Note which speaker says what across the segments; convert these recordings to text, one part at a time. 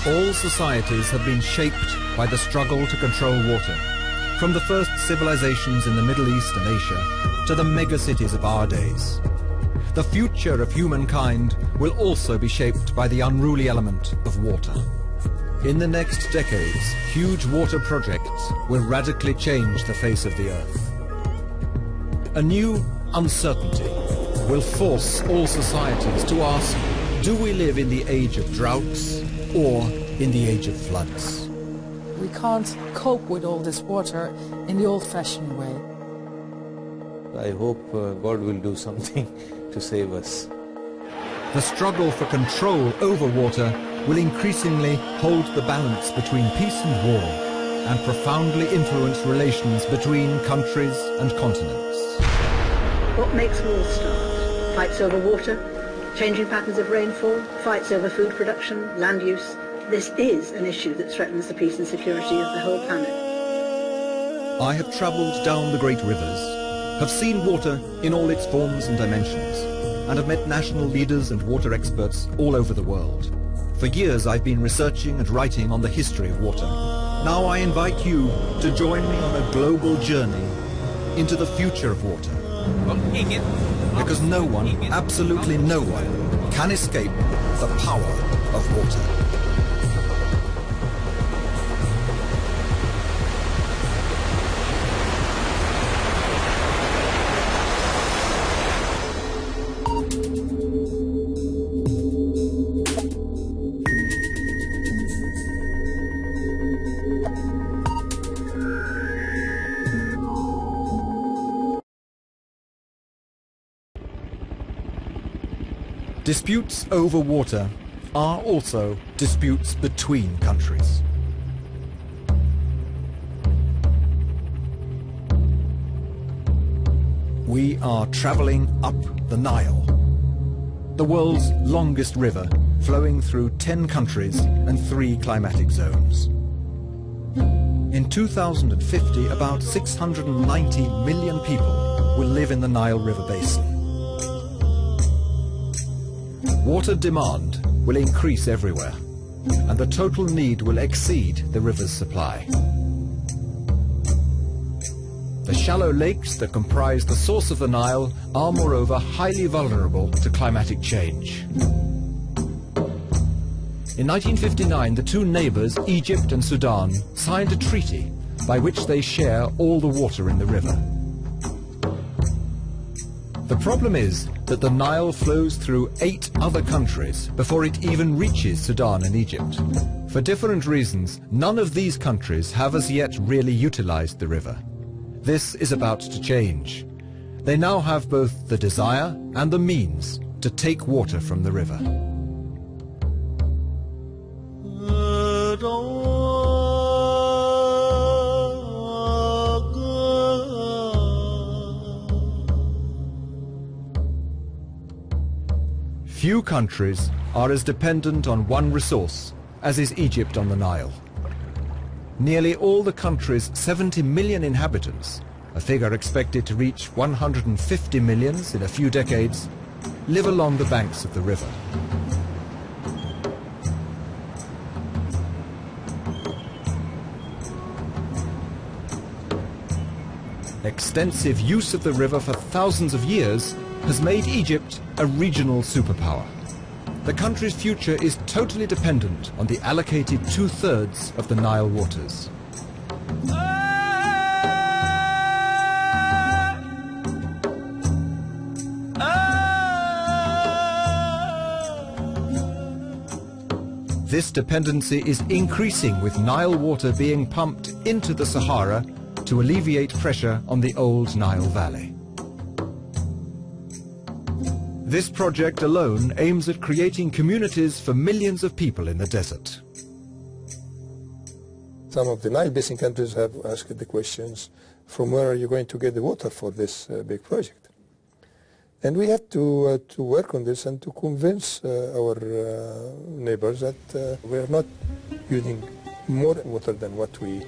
Speaker 1: All societies have been shaped by the struggle to control water, from the first civilizations in the Middle East and Asia to the megacities of our days. The future of humankind will also be shaped by the unruly element of water. In the next decades, huge water projects will radically change the face of the earth. A new uncertainty will force all societies to ask, do we live in the age of droughts or in the age of floods?
Speaker 2: We can't cope with all this water in the old-fashioned way.
Speaker 3: I hope God will do something to save us.
Speaker 1: The struggle for control over water will increasingly hold the balance between peace and war and profoundly influence relations between countries and continents.
Speaker 4: What makes wars start? Fights over water, changing patterns of rainfall, fights over food production, land use. This is an issue that threatens the peace and security of the whole planet.
Speaker 1: I have travelled down the great rivers, have seen water in all its forms and dimensions, and have met national leaders and water experts all over the world. For years I've been researching and writing on the history of water. Now I invite you to join me on a global journey into the future of water. Because no one, absolutely no one, can escape the power of water. Disputes over water are also disputes between countries. We are traveling up the Nile, the world's longest river, flowing through 10 countries and 3 climatic zones. In 2050, about 690 million people will live in the Nile River basin. Water demand will increase everywhere, and the total need will exceed the river's supply. The shallow lakes that comprise the source of the Nile are moreover highly vulnerable to climatic change. In 1959, the two neighbors, Egypt and Sudan, signed a treaty by which they share all the water in the river. The problem is that the Nile flows through 8 other countries before it even reaches Sudan and Egypt. For different reasons, none of these countries have as yet really utilized the river. This is about to change. They now have both the desire and the means to take water from the river. Few countries are as dependent on one resource as is Egypt on the Nile. Nearly all the country's 70 million inhabitants, a figure expected to reach 150 million in a few decades, live along the banks of the river. Extensive use of the river for thousands of years has made Egypt a regional superpower. The country's future is totally dependent on the allocated 2/3 of the Nile waters. This dependency is increasing, with Nile water being pumped into the Sahara to alleviate pressure on the old Nile Valley. This project alone aims at creating communities for millions of people in the desert.
Speaker 5: Some of the Nile basin countries have asked the questions, from where are you going to get the water for this big project? And we have to work on this and to convince our neighbors that we are not using more water than what we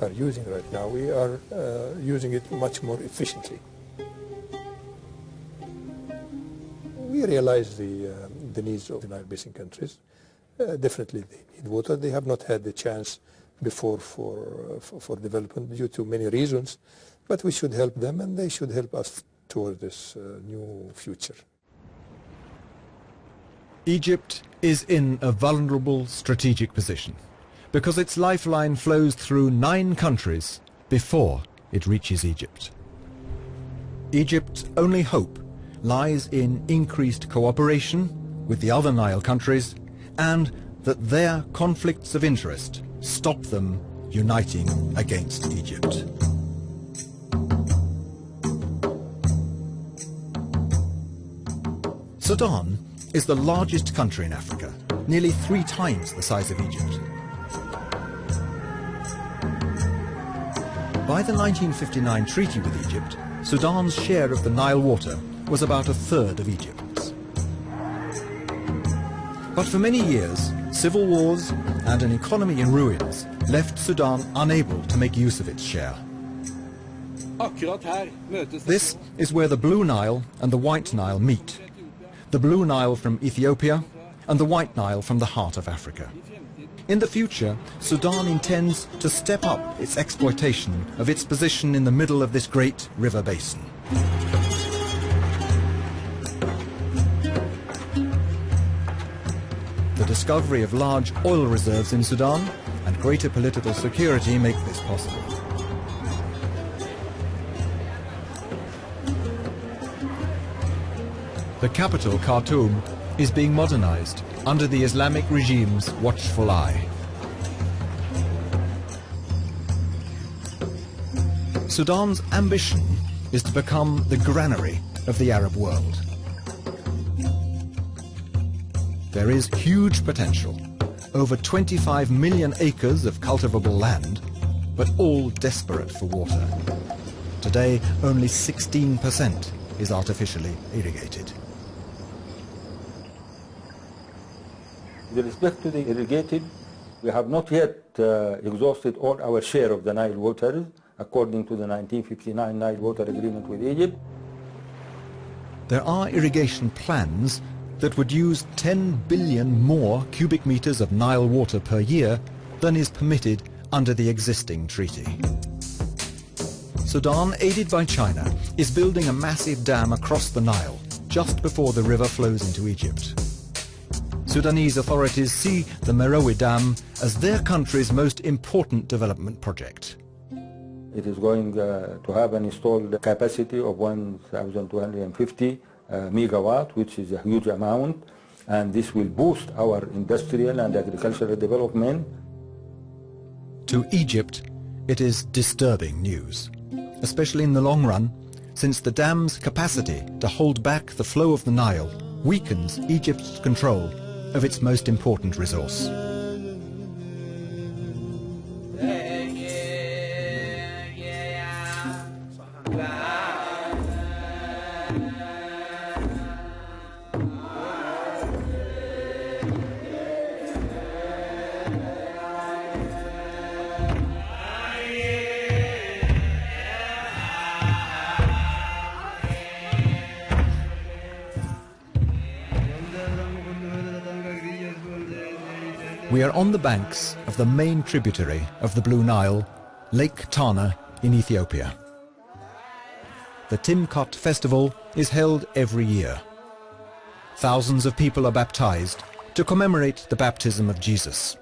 Speaker 5: are using right now. We are using it much more efficiently. We realize the needs of the Nile basin countries, definitely they need water. They have not had the chance before for development due to many reasons, but we should help them and they should help us toward this new future.
Speaker 1: Egypt is in a vulnerable strategic position because its lifeline flows through 9 countries before it reaches Egypt. Egypt's only hope lies in increased cooperation with the other Nile countries and that their conflicts of interest stop them uniting against Egypt. Sudan is the largest country in Africa, nearly 3 times the size of Egypt. By the 1959 treaty with Egypt, Sudan's share of the Nile water was about 1/3 of Egypt's. But for many years, civil wars and an economy in ruins left Sudan unable to make use of its share. This is where the Blue Nile and the White Nile meet. The Blue Nile from Ethiopia and the White Nile from the heart of Africa. In the future, Sudan intends to step up its exploitation of its position in the middle of this great river basin. The discovery of large oil reserves in Sudan and greater political security make this possible. The capital, Khartoum, is being modernized under the Islamic regime's watchful eye. Sudan's ambition is to become the granary of the Arab world. There is huge potential, over 25 million acres of cultivable land, but all desperate for water. Today, only 16% is artificially irrigated.
Speaker 6: With respect to the irrigated, we have not yet exhausted all our share of the Nile waters, according to the 1959 Nile Water Agreement with Egypt.
Speaker 1: There are irrigation plans that would use 10 billion more cubic meters of Nile water per year than is permitted under the existing treaty. Sudan, aided by China, is building a massive dam across the Nile, just before the river flows into Egypt. Sudanese authorities see the Merowe Dam as their country's most important development project.
Speaker 6: It is going to have an installed capacity of 1,250 megawatt, which is a huge amount, and this will boost our industrial and agricultural development.
Speaker 1: To Egypt, it is disturbing news, especially in the long run, since the dam's capacity to hold back the flow of the Nile weakens Egypt's control of its most important resource. We are on the banks of the main tributary of the Blue Nile, Lake Tana in Ethiopia. The Timkot festival is held every year. Thousands of people are baptized to commemorate the baptism of Jesus.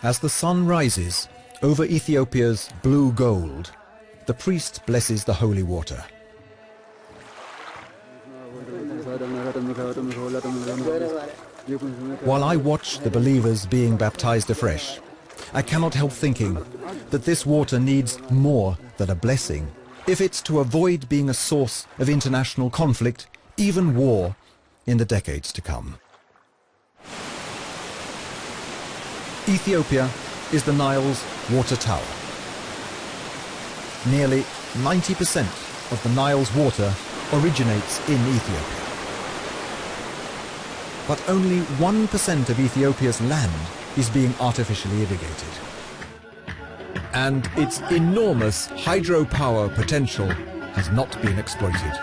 Speaker 1: As the sun rises over Ethiopia's blue gold, the priest blesses the holy water. While I watch the believers being baptized afresh, I cannot help thinking that this water needs more than a blessing if it's to avoid being a source of international conflict, even war, in the decades to come. Ethiopia is the Nile's water tower. Nearly 90% of the Nile's water originates in Ethiopia. But only 1% of Ethiopia's land is being artificially irrigated. And its enormous hydropower potential has not been exploited.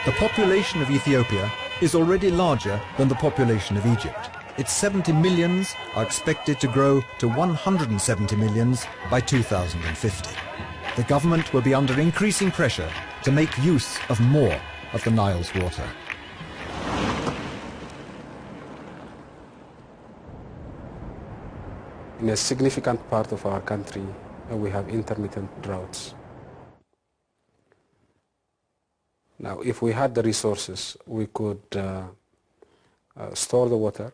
Speaker 1: The population of Ethiopia is already larger than the population of Egypt. Its 70 millions are expected to grow to 170 millions by 2050. The government will be under increasing pressure to make use of more of the Nile's water.
Speaker 7: In a significant part of our country, we have intermittent droughts. Now, if we had the resources, we could store the water,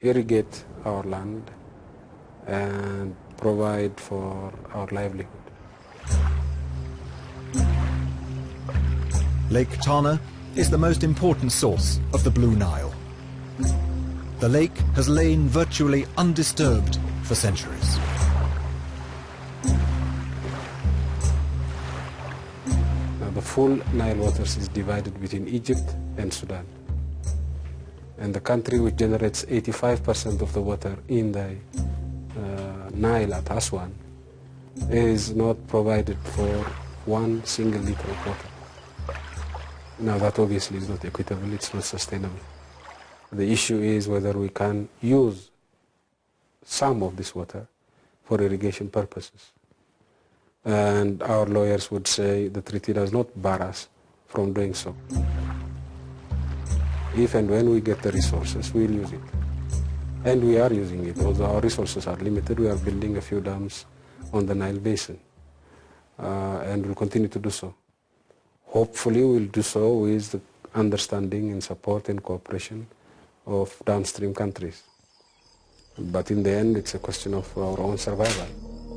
Speaker 7: irrigate our land, and provide for our livelihood.
Speaker 1: Lake Tana is the most important source of the Blue Nile. The lake has lain virtually undisturbed for centuries.
Speaker 7: Now, the full Nile waters is divided between Egypt and Sudan. And the country which generates 85% of the water in the Nile at Aswan is not provided for 1 single liter of water. Now, that obviously is not equitable, it's not sustainable. The issue is whether we can use some of this water for irrigation purposes. And our lawyers would say the treaty does not bar us from doing so. If and when we get the resources, we'll use it. And we are using it. Although our resources are limited, we are building a few dams on the Nile basin. And we'll continue to do so. Hopefully we'll do so with the understanding and support and cooperation of downstream countries. But in the end, it's a question of our own survival,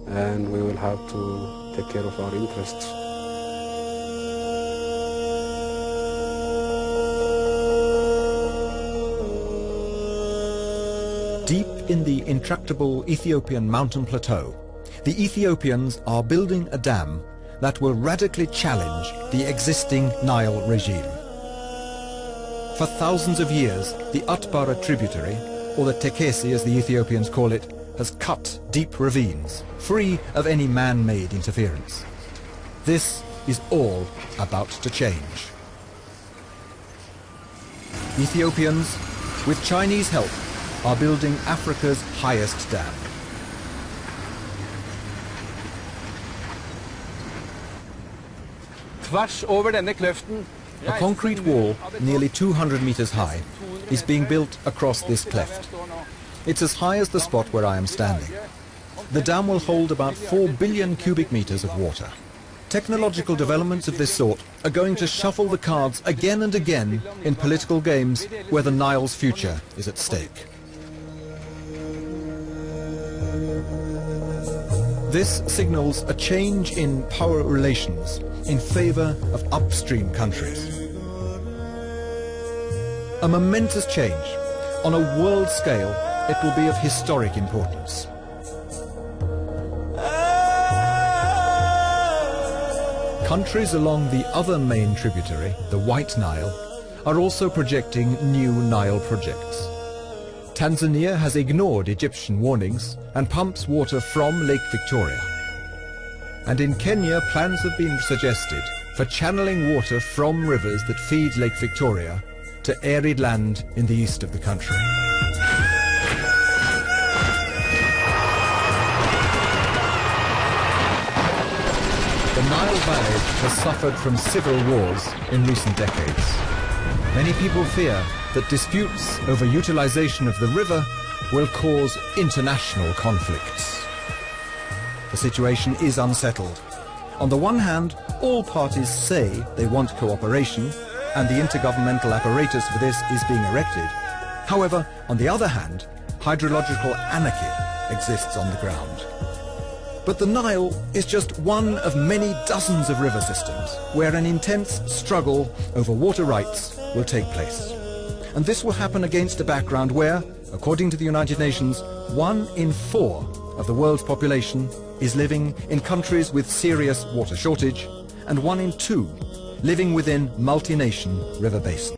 Speaker 7: and we will have to take care of our interests.
Speaker 1: Deep in the intractable Ethiopian mountain plateau, the Ethiopians are building a dam that will radically challenge the existing Nile regime. For thousands of years, the Atbara tributary, or the Tekesi as the Ethiopians call it, has cut deep ravines, free of any man-made interference. This is all about to change. Ethiopians, with Chinese help, are building Africa's highest dam. A concrete wall, nearly 200 meters high, is being built across this cleft. It's as high as the spot where I am standing. The dam will hold about 4 billion cubic meters of water. Technological developments of this sort are going to shuffle the cards again and again in political games where the Nile's future is at stake. This signals a change in power relations in favor of upstream countries. A momentous change. On a world scale, it will be of historic importance. Countries along the other main tributary, the White Nile, are also projecting new Nile projects. Tanzania has ignored Egyptian warnings and pumps water from Lake Victoria. And in Kenya, plans have been suggested for channeling water from rivers that feed Lake Victoria to arid land in the east of the country. The Nile Valley has suffered from civil wars in recent decades. Many people fear that disputes over utilization of the river will cause international conflicts. The situation is unsettled. On the one hand, all parties say they want cooperation, and the intergovernmental apparatus for this is being erected. However, on the other hand, hydrological anarchy exists on the ground. But the Nile is just one of many dozens of river systems where an intense struggle over water rights will take place. And this will happen against a background where, according to the United Nations, 1 in 4 of the world's population is living in countries with serious water shortage, and 1 in 2 living within multi-nation river basins.